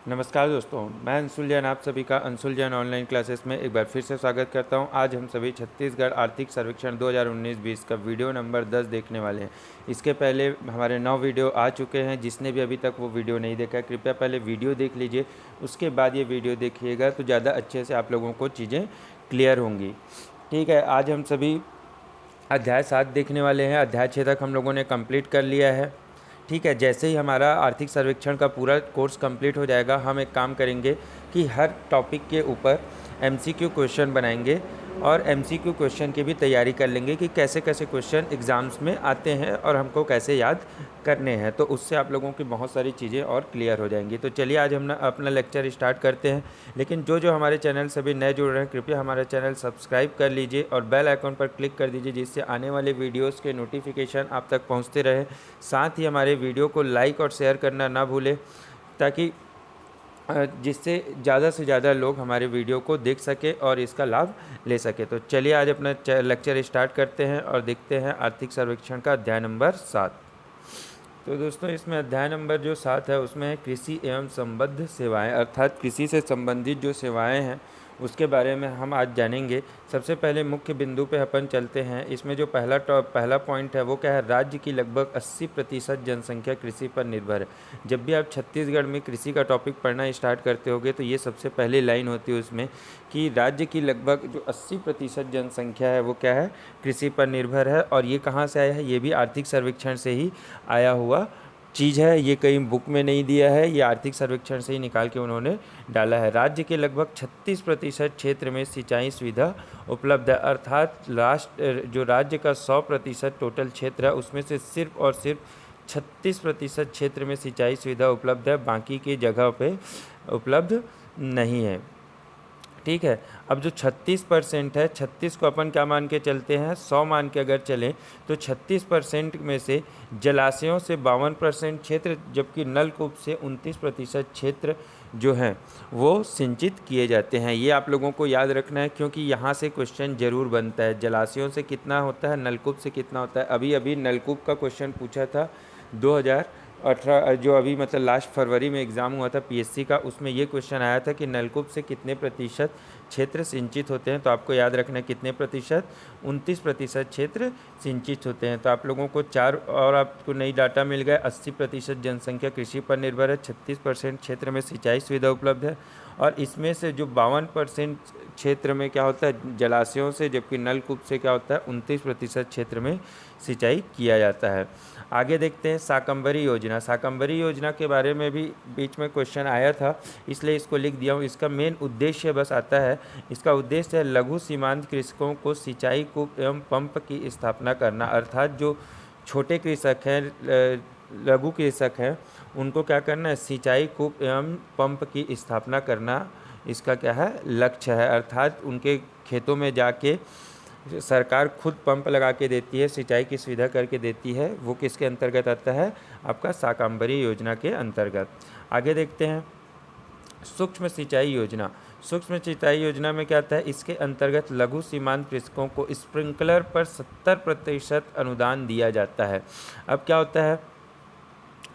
नमस्कार दोस्तों, मैं अंशुल जैन आप सभी का अंशुल जैन ऑनलाइन क्लासेस में एक बार फिर से स्वागत करता हूं। आज हम सभी छत्तीसगढ़ आर्थिक सर्वेक्षण 2019-20 का वीडियो नंबर 10 देखने वाले हैं। इसके पहले हमारे 9 वीडियो आ चुके हैं। जिसने भी अभी तक वो वीडियो नहीं देखा है, कृपया पहले वीडियो देख लीजिए, उसके बाद ये वीडियो देखिएगा तो ज़्यादा अच्छे से आप लोगों को चीज़ें क्लियर होंगी। ठीक है, आज हम सभी अध्याय 7 देखने वाले हैं। अध्याय 6 तक हम लोगों ने कंप्लीट कर लिया है। ठीक है, जैसे ही हमारा आर्थिक सर्वेक्षण का पूरा कोर्स कंप्लीट हो जाएगा, हम एक काम करेंगे कि हर टॉपिक के ऊपर एमसीक्यू क्वेश्चन बनाएंगे और एमसीक्यू क्वेश्चन की भी तैयारी कर लेंगे कि कैसे कैसे क्वेश्चन एग्ज़ाम्स में आते हैं और हमको कैसे याद करने हैं। तो उससे आप लोगों की बहुत सारी चीज़ें और क्लियर हो जाएंगी। तो चलिए आज हम अपना लेक्चर स्टार्ट करते हैं। लेकिन जो जो हमारे चैनल से भी नए जुड़ रहे हैं, कृपया हमारा चैनल सब्सक्राइब कर लीजिए और बेल आइकन पर क्लिक कर दीजिए, जिससे आने वाले वीडियोज़ के नोटिफिकेशन आप तक पहुँचते रहे। साथ ही हमारे वीडियो को लाइक और शेयर करना ना भूलें, ताकि जिससे ज़्यादा से ज़्यादा लोग हमारे वीडियो को देख सके और इसका लाभ ले सके। तो चलिए आज अपना लेक्चर स्टार्ट करते हैं और देखते हैं आर्थिक सर्वेक्षण का अध्याय नंबर 7। तो दोस्तों, इसमें अध्याय नंबर जो 7 है उसमें है कृषि एवं संबद्ध सेवाएं, अर्थात कृषि से संबंधित जो सेवाएं हैं उसके बारे में हम आज जानेंगे। सबसे पहले मुख्य बिंदु पे अपन चलते हैं। इसमें जो पहला पॉइंट है वो क्या है, राज्य की लगभग 80% जनसंख्या कृषि पर निर्भर है। जब भी आप छत्तीसगढ़ में कृषि का टॉपिक पढ़ना स्टार्ट करते होगे तो ये सबसे पहली लाइन होती है उसमें कि राज्य की लगभग जो 80% जनसंख्या है वो क्या है, कृषि पर निर्भर है। और ये कहाँ से आया है, ये भी आर्थिक सर्वेक्षण से ही आया हुआ चीज़ है। ये कहीं बुक में नहीं दिया है, ये आर्थिक सर्वेक्षण से ही निकाल के उन्होंने डाला है। राज्य के लगभग 36% क्षेत्र में सिंचाई सुविधा उपलब्ध है, अर्थात जो राज्य का 100% टोटल क्षेत्र है उसमें से सिर्फ और सिर्फ 36% क्षेत्र में सिंचाई सुविधा उपलब्ध है, बाकी की जगह पे उपलब्ध नहीं है। ठीक है, अब जो 36% है, 36 को अपन क्या मान के चलते हैं, 100 मान के अगर चलें तो 36% में से जलाशयों से 52% क्षेत्र, जबकि नलकूप से 29% क्षेत्र जो हैं वो सिंचित किए जाते हैं। ये आप लोगों को याद रखना है, क्योंकि यहाँ से क्वेश्चन ज़रूर बनता है। जलाशयों से कितना होता है, नलकूप से कितना होता है। अभी अभी नलकूप का क्वेश्चन पूछा था 2018, जो अभी मतलब लास्ट फरवरी में एग्ज़ाम हुआ था पीएससी का, उसमें ये क्वेश्चन आया था कि नलकूप से कितने प्रतिशत क्षेत्र सिंचित होते हैं। तो आपको याद रखना है कितने प्रतिशत, 29% क्षेत्र सिंचित होते हैं। तो आप लोगों को चार और आपको नई डाटा मिल गया। 80% जनसंख्या कृषि पर निर्भर है, 36% क्षेत्र में सिंचाई सुविधा उपलब्ध है, और इसमें से जो 52% क्षेत्र में क्या होता है, जलाशयों से, जबकि नलकूप से क्या होता है, 29% क्षेत्र में सिंचाई किया जाता है। आगे देखते हैं शाकंभरी योजना। शाकंभरी योजना के बारे में भी बीच में क्वेश्चन आया था, इसलिए इसको लिख दिया हूँ। इसका मेन उद्देश्य बस आता है, इसका उद्देश्य है लघु सीमांत कृषकों को सिंचाई कूप एवं पंप की स्थापना करना, अर्थात जो छोटे कृषक हैं, लघु कृषक हैं, उनको क्या करना है, सिंचाई कूप एवं पंप की स्थापना करना इसका क्या है, लक्ष्य है। अर्थात उनके खेतों में जाके सरकार खुद पंप लगा के देती है, सिंचाई की सुविधा करके देती है। वो किसके अंतर्गत आता है, आपका शाकंभरी योजना के अंतर्गत। आगे देखते हैं सूक्ष्म सिंचाई योजना। सूक्ष्म सिंचाई योजना में क्या आता है, इसके अंतर्गत लघु सीमांत कृषकों को स्प्रिंकलर पर 70% अनुदान दिया जाता है। अब क्या होता है,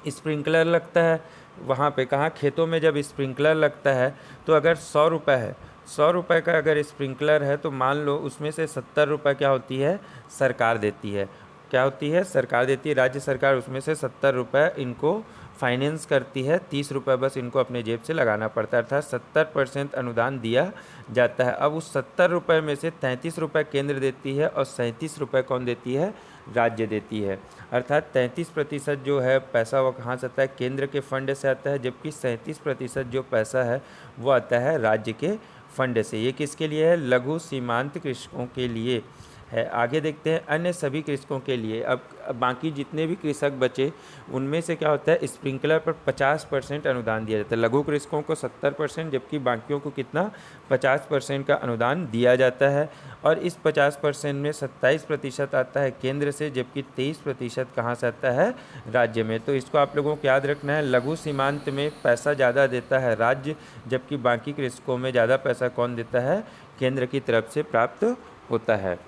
स्प्रिंकलर लगता है वहाँ पे, कहाँ, खेतों में जब स्प्रिंकलर लगता है तो अगर 100 रुपये है, 100 रुपये का अगर स्प्रिंकलर है तो मान लो उसमें से 70 रुपये क्या होती है, सरकार देती है। क्या होती है, सरकार देती है, राज्य सरकार उसमें से 70 रुपये इनको फाइनेंस करती है, 30 रुपये बस इनको अपने जेब से लगाना पड़ता है, अर्थात 70% अनुदान दिया जाता है। अब उस 70 रुपये में से 33 रुपये केंद्र देती है और 37 रुपये कौन देती है, राज्य देती है। अर्थात 33% जो है पैसा वो कहाँ से आता है, केंद्र के फंड से आता है, जबकि 37% जो पैसा है वो आता है राज्य के फंड से। ये किसके लिए है, लघु सीमांत कृषकों के लिए है। आगे देखते हैं अन्य सभी कृषकों के लिए। अब बाकी जितने भी कृषक बचे उनमें से क्या होता है, स्प्रिंकलर पर 50% अनुदान दिया जाता है। लघु कृषकों को 70%, जबकि बाकियों को कितना, 50% का अनुदान दिया जाता है। और इस 50% में 27% आता है केंद्र से, जबकि 23% कहाँ से आता है, राज्य में। तो इसको आप लोगों को याद रखना है, लघु सीमांत में पैसा ज़्यादा देता है राज्य, जबकि बाकी कृषकों में ज़्यादा पैसा कौन देता है, केंद्र की तरफ से प्राप्त होता है।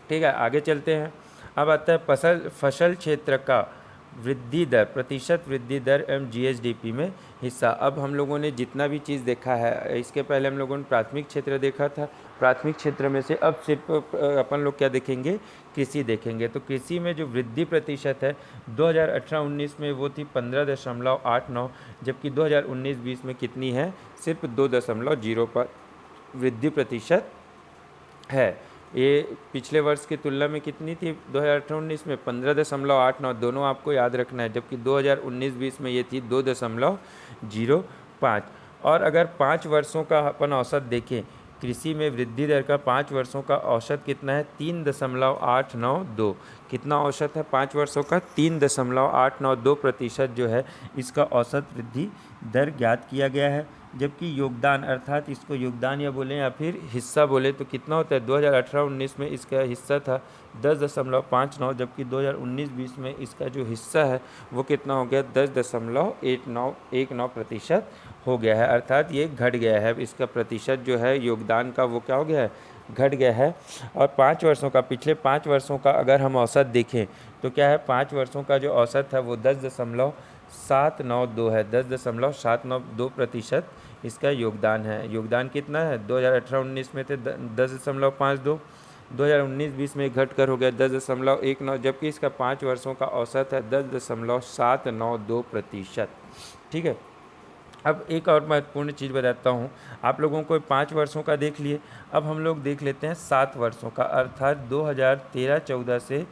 ठीक है, आगे चलते हैं। अब आता है फसल क्षेत्र का वृद्धि दर, प्रतिशत वृद्धि दर एवं जीएसडीपी में हिस्सा। अब हम लोगों ने जितना भी चीज़ देखा है, इसके पहले हम लोगों ने प्राथमिक क्षेत्र देखा था, प्राथमिक क्षेत्र में से अब सिर्फ अपन लोग क्या देखेंगे, कृषि देखेंगे। तो कृषि में जो वृद्धि प्रतिशत है 2018-19 में वो थी 15.89, जबकि 2019-20 में कितनी है, सिर्फ 2.05 वृद्धि प्रतिशत है। ये पिछले वर्ष की तुलना में कितनी थी, 2018-19 में 15.89, दोनों आपको याद रखना है, जबकि 2019-20 में ये थी 2.05। और अगर 5 वर्षों का अपन औसत देखें, कृषि में वृद्धि दर का 5 वर्षों का औसत कितना है, 3.892। कितना औसत है 5 वर्षों का, 3.892% जो है इसका औसत वृद्धि दर ज्ञात किया गया है। जबकि योगदान, अर्थात इसको योगदान या बोलें या फिर हिस्सा बोले तो कितना होता है, 2018-19 में इसका हिस्सा था 10.59, जबकि 2019-20 में इसका जो हिस्सा है वो कितना हो गया, 10.19% हो गया है। अर्थात ये घट गया है, इसका प्रतिशत जो है योगदान का वो क्या हो गया है, घट गया है। और 5 वर्षों का, पिछले 5 वर्षों का अगर हम औसत देखें तो क्या है, 5 वर्षों का जो औसत है वो 10.792 है, 10.792% इसका योगदान है। योगदान कितना है, 2018-19 में थे 10.52, 2019-20 में घट कर हो गया 10.19, जबकि इसका 5 वर्षों का औसत है 10.792%। ठीक है। अब एक और महत्वपूर्ण चीज़ बताता हूँ आप लोगों को, 5 वर्षों का देख लिए, अब हम लोग देख लेते हैं 7 वर्षों का, अर्थात 2013-14 से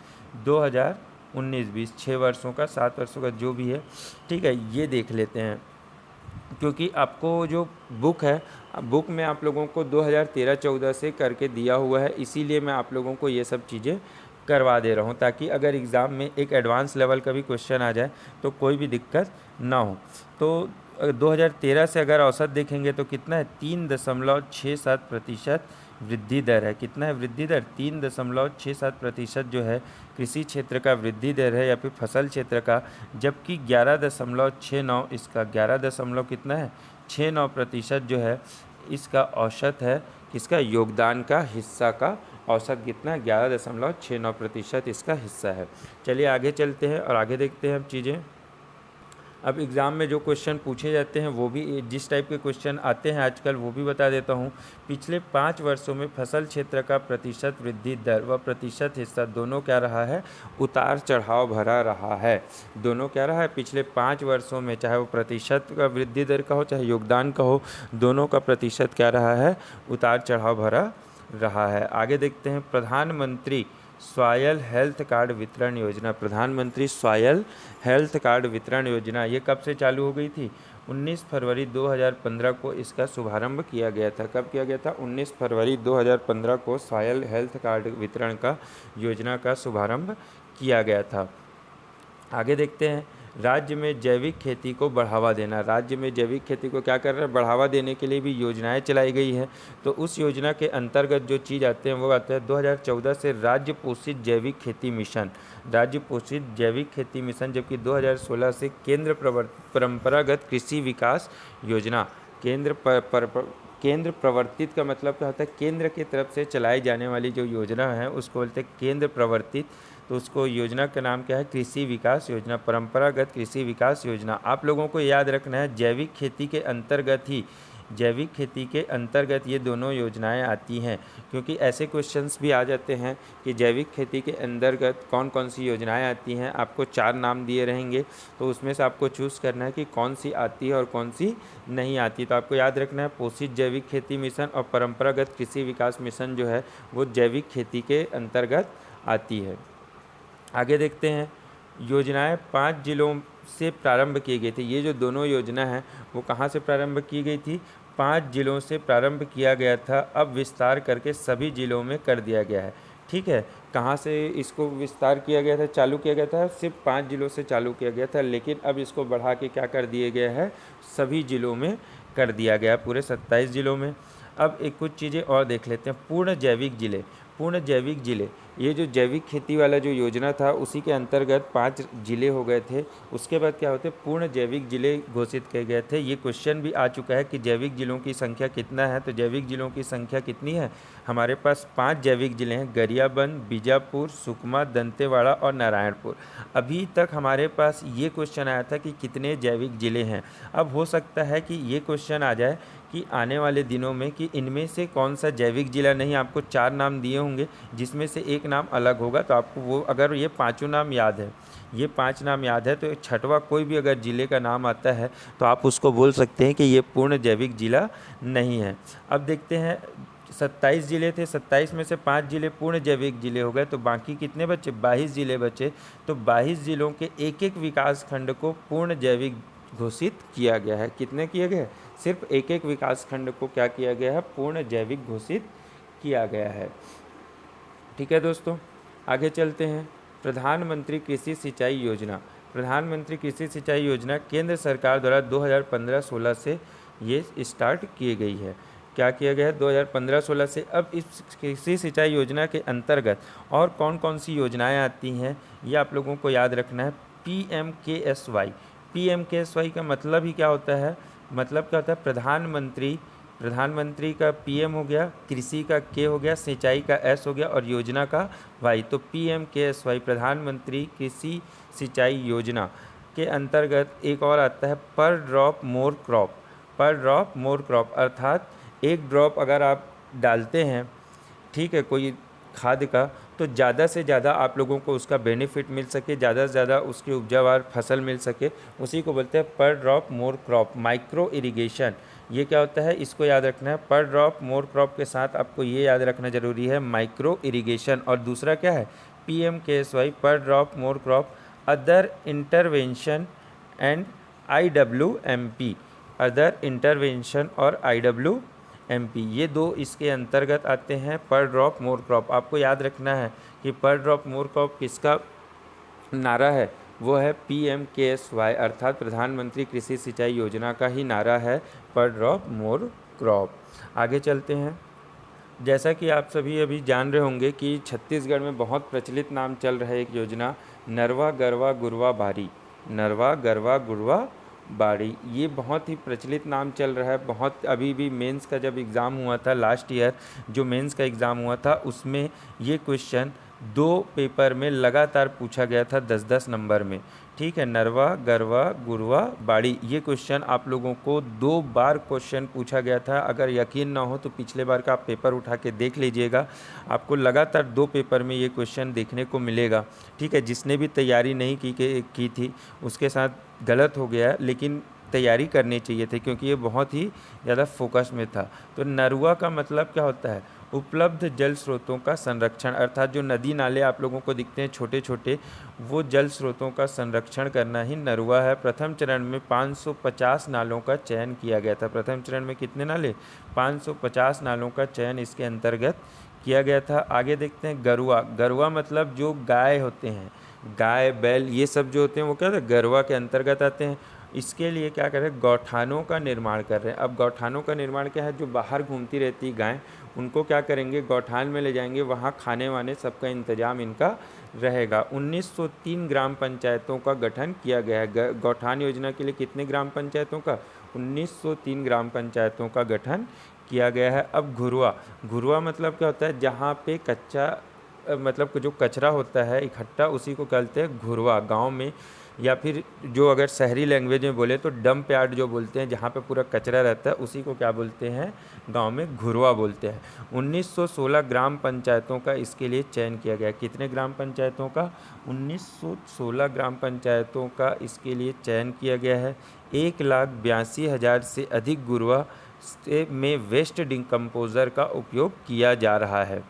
2019-20, 6 वर्षों का, 7 वर्षों का जो भी है। ठीक है, ये देख लेते हैं, क्योंकि आपको जो बुक है, बुक में आप लोगों को 2013-14 से करके दिया हुआ है, इसीलिए मैं आप लोगों को ये सब चीज़ें करवा दे रहा हूँ, ताकि अगर एग्ज़ाम में एक एडवांस लेवल का भी क्वेश्चन आ जाए तो कोई भी दिक्कत ना हो। तो 2013 से अगर औसत देखेंगे तो कितना है, 3.67% वृद्धि दर है। कितना है वृद्धि दर, 3.67% जो है कृषि क्षेत्र का वृद्धि दर है या फिर फसल क्षेत्र का, जबकि 11.69 इसका, 11 कितना है, 69% जो है इसका औसत है, किसका, योगदान का, हिस्सा का औसत कितना है, 11.69% इसका हिस्सा है। चलिए आगे चलते हैं और आगे देखते हैं अब चीज़ें। अब एग्ज़ाम में जो क्वेश्चन पूछे जाते हैं वो भी, जिस टाइप के क्वेश्चन आते हैं आजकल वो भी बता देता हूँ। पिछले 5 वर्षों में फसल क्षेत्र का प्रतिशत वृद्धि दर व प्रतिशत हिस्सा दोनों क्या रहा है, उतार चढ़ाव भरा रहा है। दोनों क्या रहा है, पिछले 5 वर्षों में, चाहे वो प्रतिशत का वृद्धि दर का हो चाहे योगदान का हो, दोनों का प्रतिशत क्या रहा है, उतार चढ़ाव भरा रहा है। आगे देखते हैं, प्रधानमंत्री स्वायल हेल्थ कार्ड वितरण योजना। प्रधानमंत्री स्वायल हेल्थ कार्ड वितरण योजना ये कब से चालू हो गई थी, 19 फरवरी 2015 को इसका शुभारंभ किया गया था। कब किया गया था, 19 फरवरी 2015 को स्वायल हेल्थ कार्ड वितरण का योजना का शुभारंभ किया गया था। आगे देखते हैं, राज्य में जैविक खेती को बढ़ावा देना। राज्य में जैविक खेती को क्या कर रहा है, बढ़ावा देने के लिए भी योजनाएं चलाई गई है। तो उस योजना के अंतर्गत जो चीज़ आते हैं वो आते हैं 2014 से राज्य पोषित जैविक खेती मिशन, राज्य पोषित जैविक खेती मिशन, जबकि 2016 से केंद्र परंपरागत कृषि विकास योजना। केंद्र प्रवर्तित का मतलब क्या होता है, केंद्र की तरफ से चलाई जाने वाली जो योजना है उसको बोलते हैं केंद्र प्रवर्तित। तो उसको योजना का नाम क्या है, कृषि विकास योजना, परंपरागत कृषि विकास योजना। आप लोगों को याद रखना है जैविक खेती के अंतर्गत ही, जैविक खेती के अंतर्गत ये दोनों योजनाएं आती हैं, क्योंकि ऐसे क्वेश्चंस भी आ जाते हैं कि जैविक खेती के अंतर्गत कौन कौन सी योजनाएं आती हैं। आपको 4 नाम दिए रहेंगे, तो उसमें से आपको चूज़ करना है कि कौन सी आती है और कौन सी नहीं आती। तो आपको याद रखना है पोषित जैविक खेती मिशन और परंपरागत कृषि विकास मिशन जो है वो जैविक खेती के अंतर्गत आती है। आगे देखते हैं, योजनाएं 5 जिलों से प्रारंभ की गई थी। ये जो दोनों योजना है वो कहाँ से प्रारंभ की गई थी, 5 जिलों से प्रारंभ किया गया था, अब विस्तार करके सभी जिलों में कर दिया गया है। ठीक है, कहाँ से इसको विस्तार किया गया था, चालू किया गया था, सिर्फ 5 जिलों से चालू किया गया था, लेकिन अब इसको बढ़ा के क्या कर दिए गया है, सभी जिलों में कर दिया गया, पूरे 27 जिलों में। अब एक कुछ चीज़ें और देख लेते हैं, पूर्ण जैविक जिले। पूर्ण जैविक जिले ये जो जैविक खेती वाला जो योजना था उसी के अंतर्गत 5 ज़िले हो गए थे। उसके बाद क्या होते पूर्ण जैविक ज़िले घोषित किए गए थे। ये क्वेश्चन भी आ चुका है कि जैविक ज़िलों की संख्या कितना है, तो जैविक ज़िलों की संख्या कितनी है, हमारे पास 5 जैविक ज़िले हैं, गरियाबंद, बीजापुर, सुकमा, दंतेवाड़ा और नारायणपुर। अभी तक हमारे पास ये क्वेश्चन आया था कि कितने जैविक ज़िले हैं। अब हो सकता है कि ये क्वेश्चन आ जाए कि आने वाले दिनों में कि इनमें से कौन सा जैविक ज़िला नहीं, आपको 4 नाम दिए होंगे जिसमें से एक नाम अलग होगा, तो आपको वो अगर ये पाँचों नाम याद है, ये 5 नाम याद है, तो छठवां कोई भी अगर ज़िले का नाम आता है तो आप उसको बोल सकते हैं कि ये पूर्ण जैविक ज़िला नहीं है। अब देखते हैं 27 ज़िले थे, 27 में से 5 ज़िले पूर्ण जैविक ज़िले हो गए, तो बाकी कितने बचे, 22 ज़िले बचे। तो 22 ज़िलों के एक एक विकास खंड को पूर्ण जैविक घोषित किया गया है। कितने किए गए, सिर्फ एक एक विकास खंड को क्या किया गया है, पूर्ण जैविक घोषित किया गया है। ठीक है दोस्तों, आगे चलते हैं। प्रधानमंत्री कृषि सिंचाई योजना, प्रधानमंत्री कृषि सिंचाई योजना केंद्र सरकार द्वारा 2015-16 से ये स्टार्ट की गई है। क्या किया गया है, 2015-16 से। अब इस कृषि सिंचाई योजना के अंतर्गत और कौन कौन सी योजनाएं आती हैं ये आप लोगों को याद रखना है। PMKSY, PMKSY का मतलब ही क्या होता है, मतलब क्या होता है, प्रधानमंत्री का PM हो गया, कृषि का K हो गया, सिंचाई का S हो गया और योजना का Y। तो PMKSY प्रधानमंत्री कृषि सिंचाई योजना के अंतर्गत एक और आता है पर ड्रॉप मोर क्रॉप, पर ड्रॉप मोर क्रॉप, अर्थात एक ड्रॉप अगर आप डालते हैं, ठीक है, कोई खाद का, तो ज़्यादा से ज़्यादा आप लोगों को उसका बेनिफिट मिल सके, ज़्यादा से ज़्यादा उसकी उपजावार फसल मिल सके, उसी को बोलते हैं पर drop more crop. Micro irrigation ये क्या होता है, इसको याद रखना है। पर ड्रॉप मोर क्रॉप के साथ आपको ये याद रखना ज़रूरी है माइक्रो इरिगेशन। और दूसरा क्या है, PMKSY पर drop more crop, other intervention and IWMP, other intervention और IWMP, ये दो इसके अंतर्गत आते हैं पर ड्रॉप मोर क्रॉप। आपको याद रखना है कि पर ड्रॉप मोर क्रॉप किसका नारा है, वो है PMKSY अर्थात प्रधानमंत्री कृषि सिंचाई योजना का ही नारा है पर ड्रॉप मोर क्रॉप। आगे चलते हैं। जैसा कि आप सभी अभी जान रहे होंगे कि छत्तीसगढ़ में बहुत प्रचलित नाम चल रहा है एक योजना, नरवा गरवा गुरवा बाड़ी, नरवा गरवा गुरवा बाड़ी, ये बहुत ही प्रचलित नाम चल रहा है। बहुत अभी भी मेंस का जब एग्ज़ाम हुआ था लास्ट ईयर, जो मेंस का एग्ज़ाम हुआ था उसमें ये क्वेश्चन 2 पेपर में लगातार पूछा गया था 10-10 नंबर में। ठीक है, नरवा गरवा गुरवा बाड़ी, ये क्वेश्चन आप लोगों को 2 बार क्वेश्चन पूछा गया था। अगर यकीन ना हो तो पिछले बार का आप पेपर उठा के देख लीजिएगा, आपको लगातार 2 पेपर में ये क्वेश्चन देखने को मिलेगा। ठीक है, जिसने भी तैयारी नहीं की थी उसके साथ गलत हो गया, लेकिन तैयारी करनी चाहिए थी क्योंकि ये बहुत ही ज़्यादा फोकस में था। तो नरुआ का मतलब क्या होता है, उपलब्ध जल स्रोतों का संरक्षण, अर्थात जो नदी नाले आप लोगों को दिखते हैं छोटे छोटे, वो जल स्रोतों का संरक्षण करना ही नरुआ है। प्रथम चरण में 550 नालों का चयन किया गया था। प्रथम चरण में कितने नाले, 550 नालों का चयन इसके अंतर्गत किया गया था। आगे देखते हैं गरुआ, गरुआ मतलब जो गाय होते हैं, गाय बैल ये सब जो होते हैं वो क्या होता है, गरुआ के अंतर्गत आते हैं। इसके लिए क्या कर रहे हैं, गौठानों का निर्माण कर रहे हैं। अब गौठानों का निर्माण क्या है, जो बाहर घूमती रहती गाय उनको क्या करेंगे, गौठान में ले जाएंगे, वहाँ खाने वाने सबका इंतजाम इनका रहेगा। 1903 ग्राम पंचायतों का गठन किया गया है। गौठान योजना के लिए कितने ग्राम पंचायतों का, 1903 ग्राम पंचायतों का गठन किया गया है। अब घुरुआ, घुरुआ मतलब क्या होता है, जहाँ पे कच्चा मतलब जो कचरा होता है इकट्ठा, उसी को कहते हैं घुरवा गांव में, या फिर जो अगर शहरी लैंग्वेज में बोले तो डंप यार्ड जो बोलते हैं, जहाँ पे पूरा कचरा रहता है उसी को क्या बोलते हैं, गांव में घुरवा बोलते हैं। 1916 ग्राम पंचायतों का इसके लिए चयन किया गया। कितने ग्राम पंचायतों का, 1916 ग्राम पंचायतों का इसके लिए चयन किया गया है। 1,82,000 से अधिक घुरवा में वेस्ट डिकम्पोज़र का उपयोग किया जा रहा है।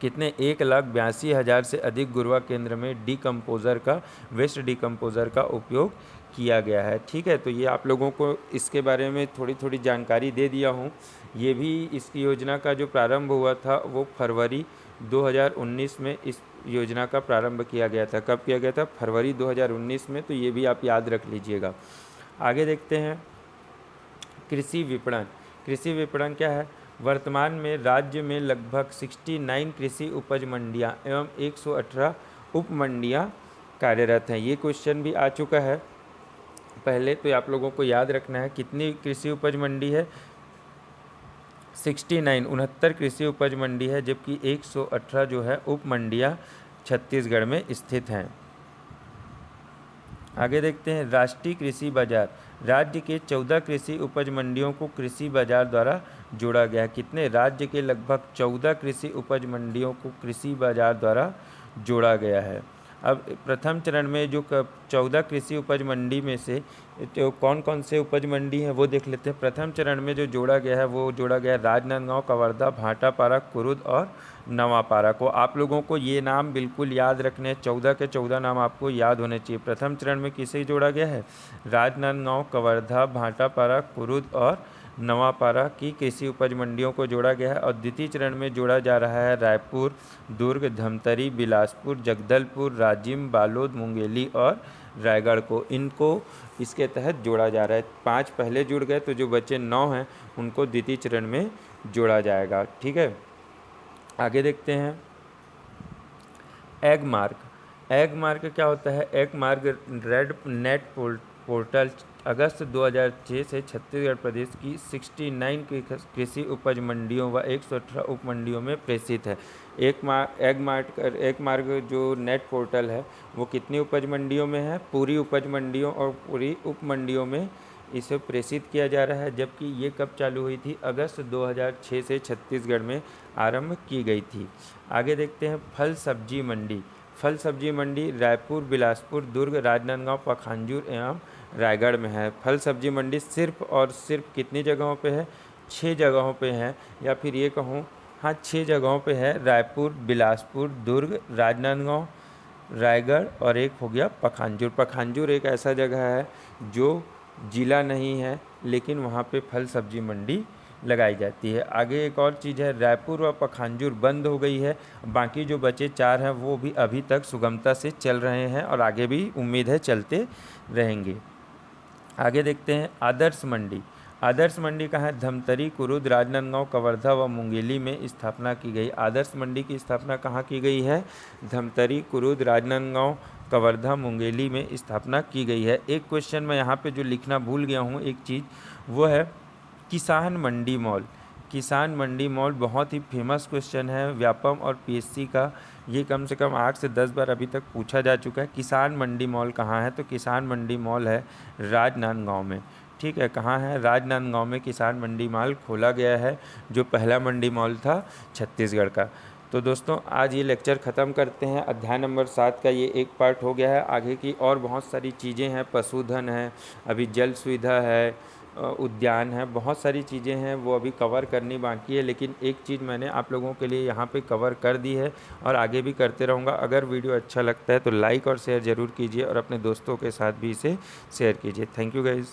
कितने, 1,82,000 से अधिक घुरवा केंद्र में डिकम्पोज़र का, वेस्ट डिकम्पोज़र का उपयोग किया गया है। ठीक है, तो ये आप लोगों को इसके बारे में थोड़ी थोड़ी जानकारी दे दिया हूँ। ये भी इसकी योजना का जो प्रारंभ हुआ था वो फरवरी 2019 में इस योजना का प्रारंभ किया गया था। कब किया गया था, फरवरी 2019 में, तो ये भी आप याद रख लीजिएगा। आगे देखते हैं कृषि विपणन। कृषि विपणन क्या है, वर्तमान में राज्य में लगभग 69 कृषि उपज मंडियां एवं 118 उप मंडियां कार्यरत हैं। ये क्वेश्चन भी आ चुका है पहले, तो आप लोगों को याद रखना है कितनी कृषि उपज मंडी है, 69 69 कृषि उपज मंडी है, जबकि 118 जो है उप मंडियाँ छत्तीसगढ़ में स्थित हैं। आगे देखते हैं राष्ट्रीय कृषि बाजार। राज्य के 14 कृषि उपज मंडियों को कृषि बाजार द्वारा जोड़ा गया है। कितने? राज्य के लगभग 14 कृषि उपज मंडियों को कृषि बाजार द्वारा जोड़ा गया है। अब प्रथम चरण में जो 14 कृषि उपज मंडी में से जो कौन कौन से उपज मंडी हैं वो देख लेते हैं। प्रथम चरण में जो जोड़ा गया है वो जोड़ा गया है राजनांदगांव, कवर्धा, भाटापारा, कुरुद और नवापारा को। आप लोगों को ये नाम बिल्कुल याद रखने हैं, 14 के 14 नाम आपको याद होने चाहिए। प्रथम चरण में किसे जोड़ा गया है? राजनांदगांव, कवर्धा, भाटापारा, कुरुद और नवापारा की कृषि उपज मंडियों को जोड़ा गया है। और द्वितीय चरण में जोड़ा जा रहा है रायपुर, दुर्ग, धमतरी, बिलासपुर, जगदलपुर, राजिम, बालोद, मुंगेली और रायगढ़ को। इनको इसके तहत जोड़ा जा रहा है। 5 पहले जुड़ गए तो जो बचे 9 हैं उनको द्वितीय चरण में जोड़ा जाएगा। ठीक है, आगे देखते हैं एग मार्क। एग मार्क क्या होता है? Agmark red net portal अगस्त 2006 से छत्तीसगढ़ प्रदेश की 69 कृषि उपज मंडियों व 118 उप मंडियों में प्रेषित है। एग मार्क जो नेट पोर्टल है वो कितनी उपज मंडियों में है? पूरी उपज मंडियों और पूरी उप मंडियों में इसे प्रेषित किया जा रहा है। जबकि ये कब चालू हुई थी? अगस्त 2006 से छत्तीसगढ़ में आरंभ की गई थी। आगे देखते हैं फल सब्जी मंडी। फल सब्जी मंडी रायपुर, बिलासपुर, दुर्ग, राजनांदगांव, पखांजूर एवं रायगढ़ में है। फल सब्जी मंडी सिर्फ और सिर्फ कितनी जगहों पे है? 6 जगहों पे है, या फिर ये कहूँ, हाँ 6 जगहों पे है। रायपुर, बिलासपुर, दुर्ग, राजनांदगांव, रायगढ़ और एक हो गया पखांजूर। पखांजूर एक ऐसा जगह है जो जिला नहीं है लेकिन वहाँ पे फल सब्जी मंडी लगाई जाती है। आगे एक और चीज़ है, रायपुर व पखांजूर बंद हो गई है, बाकी जो बचे 4 हैं वो भी अभी तक सुगमता से चल रहे हैं और आगे भी उम्मीद है चलते रहेंगे। आगे देखते हैं आदर्श मंडी। आदर्श मंडी कहाँ है? धमतरी, कुरुद, राजनांदगांव, कवर्धा व मुंगेली में स्थापना की गई। आदर्श मंडी की स्थापना कहाँ की गई है? धमतरी, कुरुद, राजनांदगांव, कवर्धा, मुंगेली में स्थापना की गई है। एक क्वेश्चन मैं यहाँ पे जो लिखना भूल गया हूँ एक चीज़, वो है किसान मंडी मॉल। किसान मंडी मॉल बहुत ही फेमस क्वेश्चन है व्यापम और पीएससी का। ये कम से कम 8 से 10 बार अभी तक पूछा जा चुका है। किसान मंडी मॉल कहाँ है? तो किसान मंडी मॉल है राजनांदगांव में। ठीक है, कहाँ है? राजनांदगांव में किसान मंडी मॉल खोला गया है, जो पहला मंडी मॉल था छत्तीसगढ़ का। तो दोस्तों आज ये लेक्चर ख़त्म करते हैं। अध्याय नंबर 7 का ये एक पार्ट हो गया है। आगे की और बहुत सारी चीज़ें हैं, पशुधन है, अभी जल सुविधा है, उद्यान है, बहुत सारी चीज़ें हैं वो अभी कवर करनी बाकी है। लेकिन एक चीज़ मैंने आप लोगों के लिए यहाँ पे कवर कर दी है और आगे भी करते रहूँगा। अगर वीडियो अच्छा लगता है तो लाइक और शेयर ज़रूर कीजिए और अपने दोस्तों के साथ भी इसे शेयर कीजिए। Thank you guys.